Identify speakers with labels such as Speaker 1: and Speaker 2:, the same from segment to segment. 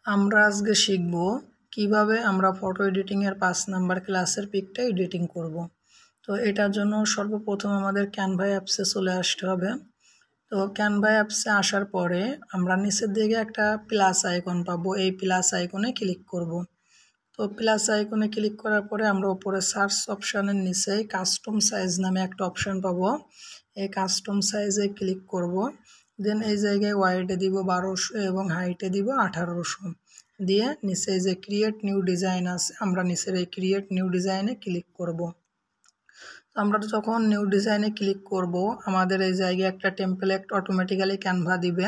Speaker 1: আমরা আজকে শিখব কিভাবে আমরা ফটো এডিটিং এর 5 নাম্বার ক্লাসের পিকটা এডিটিং করব। তো এটার জন্য সর্বপ্রথম আমাদের ক্যানভা অ্যাপসে চলে আসতে হবে। তো ক্যানভা অ্যাপসে আসার পরে আমরা নিচের দিকে একটা প্লাস আইকন পাবো, এই প্লাস আইকনে ক্লিক করব। তো প্লাস আইকনে ক্লিক করার পরে আমরা উপরে সার্চ অপশানের নিচে কাস্টম সাইজ নামে একটা অপশান পাবো। এই কাস্টম সাইজে ক্লিক করব। দেন এই জায়গায় ওয়াইডে দিব 1200 এবং হাইটে দিব 1800 দিয়ে নিচে যে ক্রিয়েট নিউ ডিজাইন আছে আমরা নিচের এই ক্রিয়েট নিউ ডিজাইনে ক্লিক করব। তো আমরা যখন নিউ ডিজাইনে ক্লিক করব আমাদের এই জায়গায় একটা টেমপ্লেট অটোমেটিক্যালি ক্যানভা দিবে।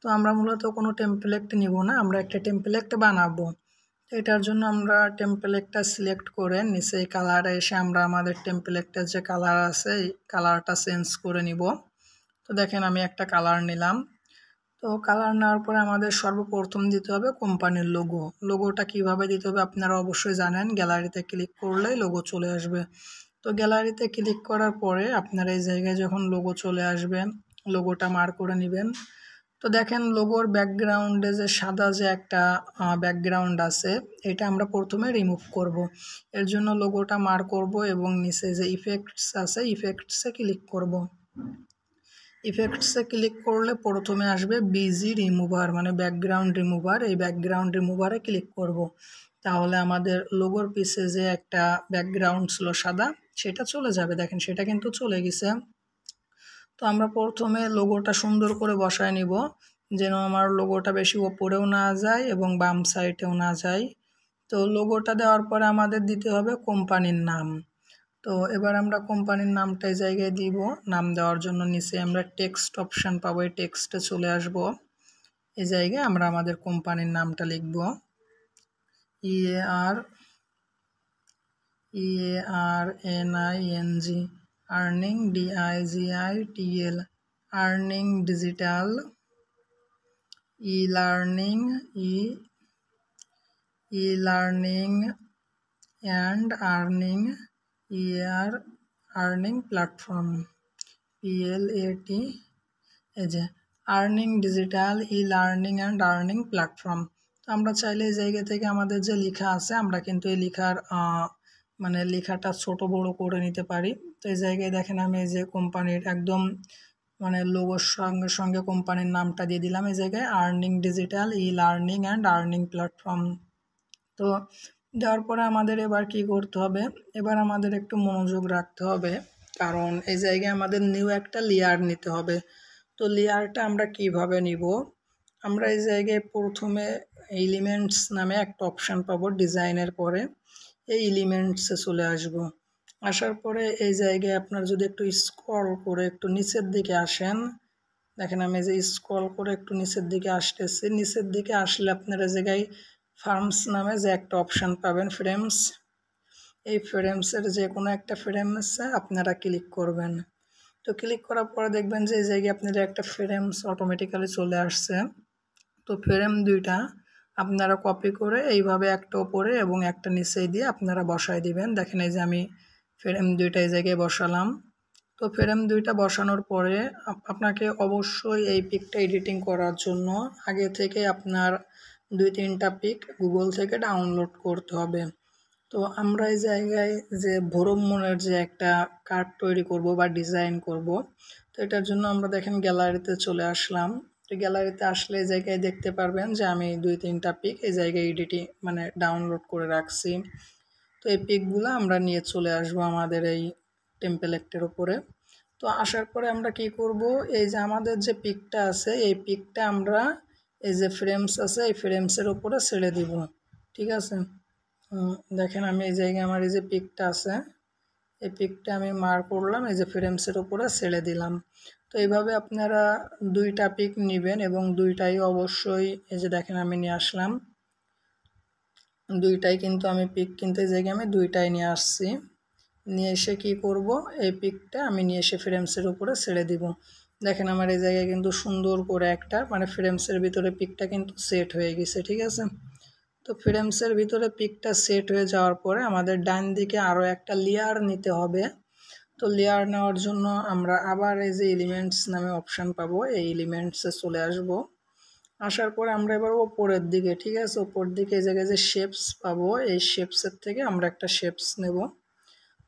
Speaker 1: তো আমরা মূলত কোনো টেমপ্লেট নিব না, আমরা একটা টেমপ্লেট বানাবো। এটার জন্য আমরা টেমপ্লেটটা সিলেক্ট করে নিচে কালারে এসে আমরা আমাদের টেমপ্লেটটার যে কালার আছে এই কালারটা চেঞ্জ করে নিব। তো দেখেন আমি একটা কালার নিলাম। তো কালার নেওয়ার পরে আমাদের সর্বপ্রথম দিতে হবে কোম্পানির লোগোটা কিভাবে দিতে হবে আপনারা অবশ্যই জানেন, গ্যালারিতে ক্লিক করলেই লোগো চলে আসবে। তো গ্যালারিতে ক্লিক করার পরে আপনারা এই জায়গায় যখন লোগো চলে আসবে লোগোটা মার্ক করে নেবেন। তো দেখেন লোগোর ব্যাকগ্রাউন্ডে যে সাদা যে একটা ব্যাকগ্রাউন্ড আছে এটা আমরা প্রথমে রিমুভ করব। এর জন্য লোগোটা মার্ক করব এবং নিচে যে ইফেক্টস আছে ইফেক্টসে ক্লিক করব। ইফেক্টসে ক্লিক করলে প্রথমে আসবে বিজি রিমুভার মানে ব্যাকগ্রাউন্ড রিমুভার, এই ব্যাকগ্রাউন্ড রিমুভারে ক্লিক করব। তাহলে আমাদের লোগোর পিছে যে একটা ব্যাকগ্রাউন্ড ছিল সাদা সেটা চলে যাবে। দেখেন সেটা কিন্তু চলে গেছে। তো আমরা প্রথমে লোগোটা সুন্দর করে বসায় নিব যেন আমার লোগোটা বেশি ওপরেও না যায় এবং বাম সাইডেও না যায়। তো লোগোটা দেওয়ার পরে আমাদের দিতে হবে কোম্পানির নাম। তো এবার আমরা কোম্পানির নামটা এই জায়গায় দিব। নাম দেওয়ার জন্য নিচে আমরা টেক্সট অপশান পাবো, এই টেক্সটে চলে আসব। এই জায়গায় আমরা আমাদের কোম্পানির নামটা লিখব EARNING earning DIGITL earning digital e-learning e-learning and earning EAR earning platform PLAT এই যে earning digital e-learning and earning platform. তো আমরা চাইলে এই জায়গা থেকে আমাদের যে লেখা আছে আমরা কিন্তু এই লেখার মানে লেখাটা ছোট বড় করে নিতে পারি। তো এই জায়গায় দেখেন আমি এই যে কোম্পানির একদম মানে লোগোর সঙ্গে সঙ্গে কোম্পানির নামটা দিয়ে দিলাম এই জায়গায় earning digital e-learning and earning platform. তো দেওয়ার পরে আমাদের এবার কি করতে হবে, এবার আমাদের একটু মনোযোগ রাখতে হবে কারণ এই জায়গায় আমাদের নিউ একটা লেয়ার নিতে হবে। তো লেয়ারটা আমরা কিভাবে নিব, আমরা এই জায়গায় প্রথমে এলিমেন্টস নামে একটা অপশান পাবো ডিজাইনের পরে, এই এলিমেন্টসে চলে আসব। আসার পরে এই জায়গায় আপনার যদি একটু স্ক্রল করে একটু নিচের দিকে আসেন, দেখেন আমি যে স্ক্রল করে একটু নিচের দিকে আসতেছি, নিচের দিকে আসলে আপনারা জায়গায় ফার্মস নামে যে একটা অপশান পাবেন ফ্রেমস, এই ফ্রেমসের যে কোনো একটা ফ্রেমসে আপনারা ক্লিক করবেন। তো ক্লিক করার পরে দেখবেন যে এই জায়গায় আপনাদের একটা ফ্রেমস অটোমেটিক্যালি চলে আসছে। তো ফ্রেম দুইটা আপনারা কপি করে এইভাবে একটা ওপরে এবং একটা নিচে দিয়ে আপনারা বসায় দিবেন। দেখেন এই যে আমি ফ্রেম দুইটা এই জায়গায় বসালাম। তো ফ্রেম দুইটা বসানোর পরে আপনাকে অবশ্যই এই পিকটা এডিটিং করার জন্য আগে থেকে আপনার 2-3টা পিক গুগল থেকে ডাউনলোড করতে হবে। তো আমরা এই জায়গায় যে ভ্রমণের যে একটা কার্ড তৈরি করব বা ডিজাইন করব, তো এটার জন্য আমরা দেখেন গ্যালারিতে চলে আসলাম। তো গ্যালারিতে আসলে এই জায়গায় দেখতে পারবেন যে আমি 2-3টা পিক এই জায়গায় এডিটিং মানে ডাউনলোড করে রাখছি। তো এই পিকগুলো আমরা নিয়ে চলে আসবো আমাদের এই টেমপ্লেটের উপরে। তো আসার পরে আমরা কি করব, এই যে আমাদের যে পিকটা আছে এই পিকটা আমরা এই যে ফ্রেমস আছে এই ফ্রেমসের উপরে ছেড়ে দিব। ঠিক আছে, দেখেন আমি এই জায়গায় আমার এই যে পিকটা আছে এই পিকটা আমি মার্ক করলাম, এই যে ফ্রেমসের উপরে ছেড়ে দিলাম। তো এইভাবে আপনারা 2টা পিক নেবেন এবং দুইটাই অবশ্যই এই যে দেখেন আমি নিয়ে আসলাম, দুইটাই কিন্তু আমি পিক কিনতে জায়গায় আমি দুইটাই নিয়ে আসছি। নিয়ে এসে কি করব, এই পিকটা আমি নিয়ে এসে ফ্রেমসের উপরে ছেড়ে দিব। দেখেন আমার এই জায়গায় কিন্তু সুন্দর করে একটা মানে ফ্রেমসের ভিতরে পিকটা কিন্তু সেট হয়ে গেছে। ঠিক আছে, তো ফ্রেমসের ভিতরে পিকটা সেট হয়ে যাওয়ার পরে আমাদের ডান দিকে আরও একটা লেয়ার নিতে হবে। তো লেয়ার নেওয়ার জন্য আমরা আবার এই যে এলিমেন্টস নামে অপশান পাবো, এই এলিমেন্টসে চলে আসব। আসার পরে আমরা এবার ওপরের দিকে, ঠিক আছে, ওপর দিকে এই জায়গায় যে শেপস পাবো, এই শেপসের থেকে আমরা একটা শেপস নেব।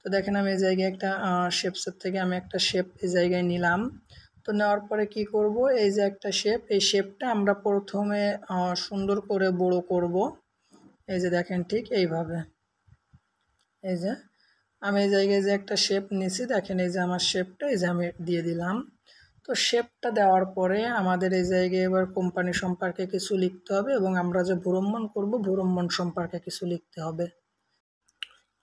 Speaker 1: তো দেখেন আমি এই জায়গায় একটা শেপসের থেকে আমি একটা শেপ এই জায়গায় নিলাম। তো নেওয়ার পরে কি করব, এই যে একটা শেপ, এই শেপটা আমরা প্রথমে সুন্দর করে বড় করব। এই যে দেখেন ঠিক এইভাবে, এই যে আমি এই জায়গায় যে একটা শেপ নিছি, দেখেন এই যে আমার শেপটা এই যে আমি দিয়ে দিলাম। তো শেপটা দেওয়ার পরে আমাদের এই জায়গায় এবার কোম্পানি সম্পর্কে কিছু লিখতে হবে এবং আমরা যে ভ্রমণ করব ভ্রমণ সম্পর্কে কিছু লিখতে হবে।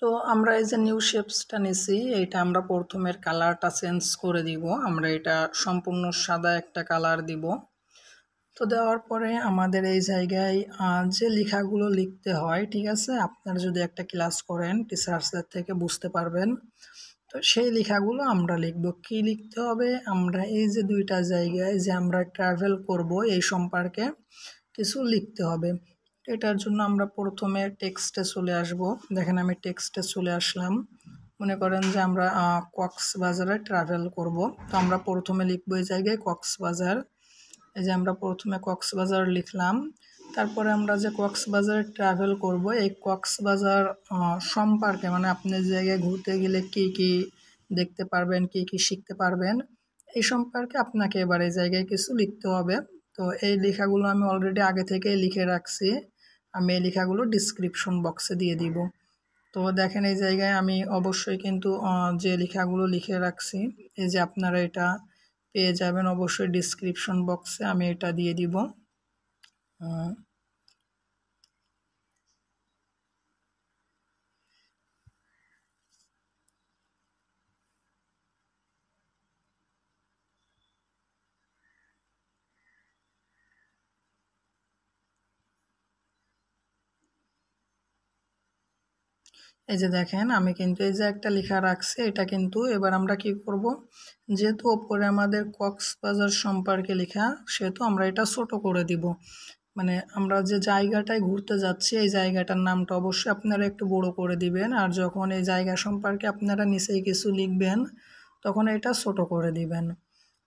Speaker 1: তো আমরা এই যে নিউ শেপসটা নিছি, এইটা আমরা প্রথমের কালারটা চেঞ্জ করে দিব, আমরা এটা সম্পূর্ণ সাদা একটা কালার দিব। তো দেওয়ার পরে আমাদের এই জায়গায় যে লেখাগুলো লিখতে হয়, ঠিক আছে, আপনারা যদি একটা ক্লাস করেন টিচার্সদের থেকে বুঝতে পারবেন। তো সেই লেখাগুলো আমরা লিখব। কি লিখতে হবে, আমরা এই যে দুইটা জায়গায় যে আমরা ট্রাভেল করব এই সম্পর্কে কিছু লিখতে হবে। এটার জন্য আমরা প্রথমে টেক্সটে চলে আসব। দেখেন আমি টেক্সটে চলে আসলাম। মনে করেন যে আমরা কক্সবাজারে ট্রাভেল করব, তো আমরা প্রথমে লিখব এই জায়গায় কক্সবাজার। এই যে আমরা প্রথমে কক্সবাজার লিখলাম। তারপরে আমরা যে কক্সবাজারে ট্রাভেল করব, এই কক্সবাজার সম্পর্কে মানে আপনি জায়গায় ঘুরতে গেলে কি কি দেখতে পারবেন, কি কি শিখতে পারবেন, এই সম্পর্কে আপনাকে এবার এই জায়গায় কিছু লিখতে হবে। তো এই লেখাগুলো আমি অলরেডি আগে থেকেই লিখে রাখছি, আমি এই লেখাগুলো ডিসক্রিপশন বক্সে দিয়ে দিব। তো দেখেন এই জায়গায় আমি অবশ্যই কিন্তু যে লেখাগুলো লিখে রাখছি, এই যে আপনারা এটা পেয়ে যাবেন অবশ্যই ডিসক্রিপশন বক্সে, আমি এটা দিয়ে দিব। এই যে দেখেন আমি কিন্তু এই যে একটা লেখা রাখছি, এটা কিন্তু এবার আমরা কি করব, যেহেতু ওপরে আমাদের কক্সবাজার সম্পর্কে লেখা, সেহেতু আমরা এটা ছোট করে দিব। মানে আমরা যে জায়গাটায় ঘুরতে যাচ্ছি এই জায়গাটার নামটা অবশ্যই আপনারা একটু বড় করে দিবেন, আর যখন এই জায়গা সম্পর্কে আপনারা নিচেই কিছু লিখবেন তখন এটা ছোট করে দিবেন।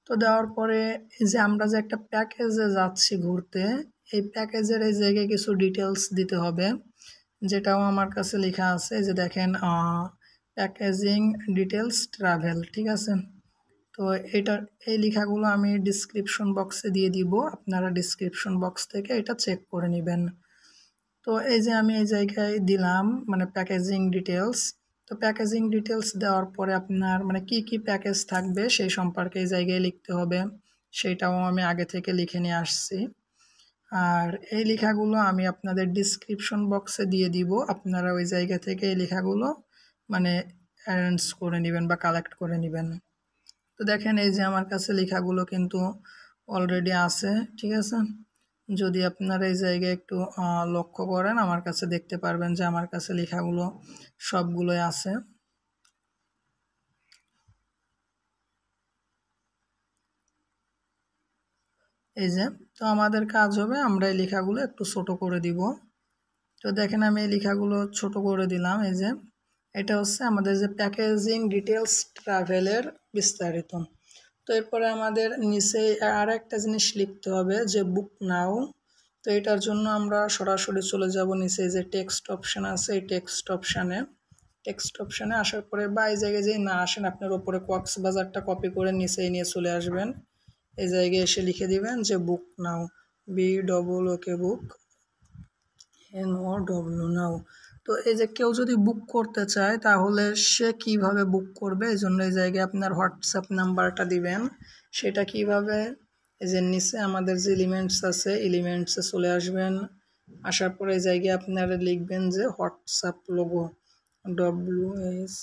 Speaker 1: তো দেওয়ার পরে এই যে আমরা যে একটা প্যাকেজে যাচ্ছি ঘুরতে, এই প্যাকেজের এই জায়গায় কিছু ডিটেলস দিতে হবে, যেটাও আমার কাছে লেখা আছে। যে দেখেন প্যাকেজিং ডিটেলস ট্রাভেল, ঠিক আছে। তো এটার এই লেখাগুলো আমি ডিসক্রিপশন বক্সে দিয়ে দিব, আপনারা ডিসক্রিপশন বক্স থেকে এটা চেক করে নেবেন। তো এই যে আমি এই জায়গায় দিলাম মানে প্যাকেজিং ডিটেলস। তো প্যাকেজিং ডিটেলস দেওয়ার পরে আপনার মানে কি কি প্যাকেজ থাকবে সেই সম্পর্কে এই জায়গায় লিখতে হবে, সেটাও আমি আগে থেকে লিখে নিয়ে আসছি। আর এই লেখাগুলো আমি আপনাদের ডিসক্রিপশন বক্সে দিয়ে দিব, আপনারা ওই জায়গা থেকে এই লেখাগুলো মানে অ্যারেঞ্জ করে নেবেন বা কালেক্ট করে নেবেন। তো দেখেন এই যে আমার কাছে লেখাগুলো কিন্তু অলরেডি আছে, ঠিক আছে। যদি আপনারা এই জায়গায় একটু লক্ষ্য করেন আমার কাছে দেখতে পারবেন যে আমার কাছে লেখাগুলো সবগুলোই আছে। এই যে, তো আমাদের কাজ হবে আমরা এই লেখাগুলো একটু ছোট করে দিব। তো দেখেন আমি এই লেখাগুলো ছোট করে দিলাম। এই যে এটা হচ্ছে আমাদের যে প্যাকেজিং ডিটেলস ট্রাভেলের বিস্তারিত। তো এরপরে আমাদের নিচে আর একটা জিনিস লিখতে হবে যে বুক নাও। তো এটার জন্য আমরা সরাসরি চলে যাব নিচে যে টেক্সট অপশান আছে, এই টেক্সট অপশানে আসার পরে বা এই জায়গায় যেই না আসেন আপনার ওপরে কক্সবাজারটা কপি করে নিচে নিয়ে চলে আসবেন। এই জায়গায় এসে লিখে দিবেন যে বুক নাও, BOOK বুক NOW নাও। তো এই যে কেউ যদি বুক করতে চায় তাহলে সে কিভাবে বুক করবে, এই জন্য এই জায়গায় আপনার হোয়াটসঅ্যাপ নাম্বারটা দিবেন। সেটা কিভাবে, এই যে নিচে আমাদের যে এলিমেন্টস আছে এলিমেন্টসে চলে আসবেন, আসার পরে এই জায়গায় আপনারা লিখবেন যে হোয়াটসঅ্যাপ লোগো WS,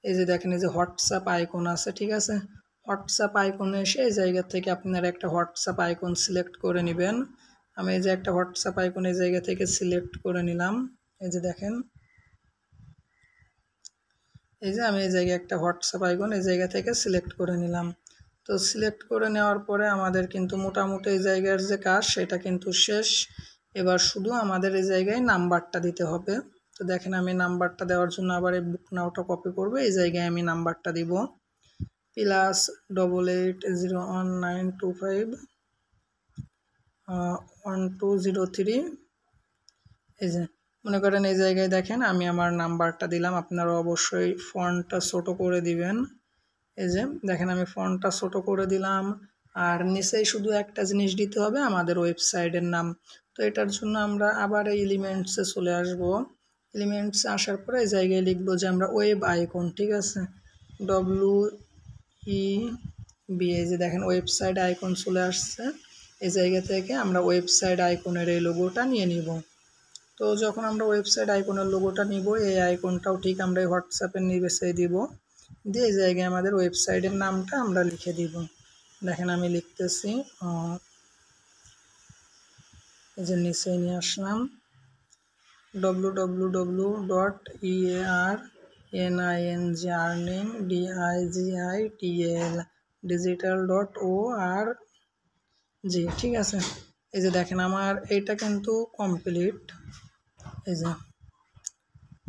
Speaker 1: এই যে দেখেন এই যে হোয়াটসঅ্যাপ আইকন আছে, ঠিক আছে। হোয়াটসঅ্যাপ আইকনে এসে এই জায়গা থেকে আপনারা একটা হোয়াটসঅ্যাপ আইকন সিলেক্ট করে নেবেন। আমি এই যে একটা হোয়াটসঅ্যাপ আইকন এই জায়গা থেকে সিলেক্ট করে নিলাম। এই যে দেখেন এই যে আমি এই জায়গায় একটা হোয়াটসঅ্যাপ আইকন এই জায়গা থেকে সিলেক্ট করে নিলাম। তো সিলেক্ট করে নেওয়ার পরে আমাদের কিন্তু মোটামুটি এই জায়গার যে কাজ সেটা কিন্তু শেষ। এবার শুধু আমাদের এই জায়গায় নাম্বারটা দিতে হবে। তো দেখেন আমি নাম্বারটা দেওয়ার জন্য আবার এই বুক নাওটা কপি করব, এই জায়গায় আমি নাম্বারটা দিব +88019252 1203। এই যে মনে করেন এই জায়গায় দেখেন আমি আমার নাম্বারটা দিলাম, আপনারা অবশ্যই ফন্টটা ছোট করে দিবেন। এই যে দেখেন আমি ফন্টটা ছোট করে দিলাম, আর নিচেই শুধু একটা জিনিস দিতে হবে, আমাদের ওয়েবসাইটের নাম। তো এটার জন্য আমরা আবার এই এলিমেন্টসে চলে আসব। এলিমেন্টসে আসার পরে এই জায়গায় লিখবো যে আমরা ওয়েব আইকন, ঠিক আছে, WEB। এই যে দেখেন ওয়েবসাইট আইকন চলে আসছে। এই জায়গা থেকে আমরা ওয়েবসাইট আইকনের এই লোগোটা নিয়ে নিব। তো যখন আমরা ওয়েবসাইট আইকনের লোগোটা নিব, এই আইকনটাও ঠিক আমরা হোয়াটসঅ্যাপের নিচে দিব, দিয়ে এই জায়গায় আমাদের ওয়েবসাইটের নামটা আমরা লিখে দিব। দেখেন আমি লিখতেছি, এই যে নিচে নিয়ে আসলাম www.earning digital.org, ঠিক আছে। এই যে দেখেন আমার এইটা কিন্তু কমপ্লিট। এই যে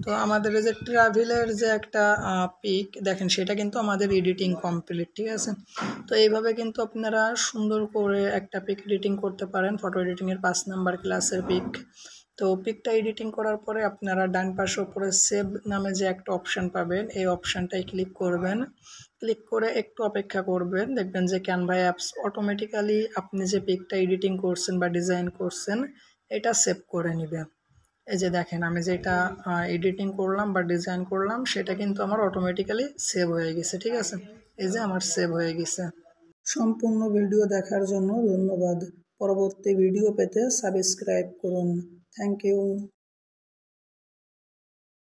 Speaker 1: তো আমাদের এই যে ট্রাভেলের যে একটা পিক দেখেন, সেটা কিন্তু আমাদের এডিটিং কমপ্লিট, ঠিক আছে। তো এইভাবে কিন্তু আপনারা সুন্দর করে একটা পিক এডিটিং করতে পারেন, ফটো এডিটিংয়ের 5 নাম্বার ক্লাসের পিক। তো পিকটা এডিটিং করার পরে আপনারা ডান পাশের উপরে সেভ নামে যে একটা অপশান পাবেন, এই অপশানটাই ক্লিক করবেন। ক্লিক করে একটু অপেক্ষা করবেন, দেখবেন যে ক্যানভা অ্যাপস অটোমেটিক্যালি আপনি যে পিকটা এডিটিং করছেন বা ডিজাইন করছেন এটা সেভ করে নেবে। এই যে দেখেন আমি যেটা এডিটিং করলাম বা ডিজাইন করলাম সেটা কিন্তু আমার অটোমেটিক্যালি সেভ হয়ে গেছে, ঠিক আছে। এই যে আমার সেভ হয়ে গেছে। সম্পূর্ণ ভিডিও দেখার জন্য ধন্যবাদ। পরবর্তী ভিডিও পেতে সাবস্ক্রাইব করুন। Thank you.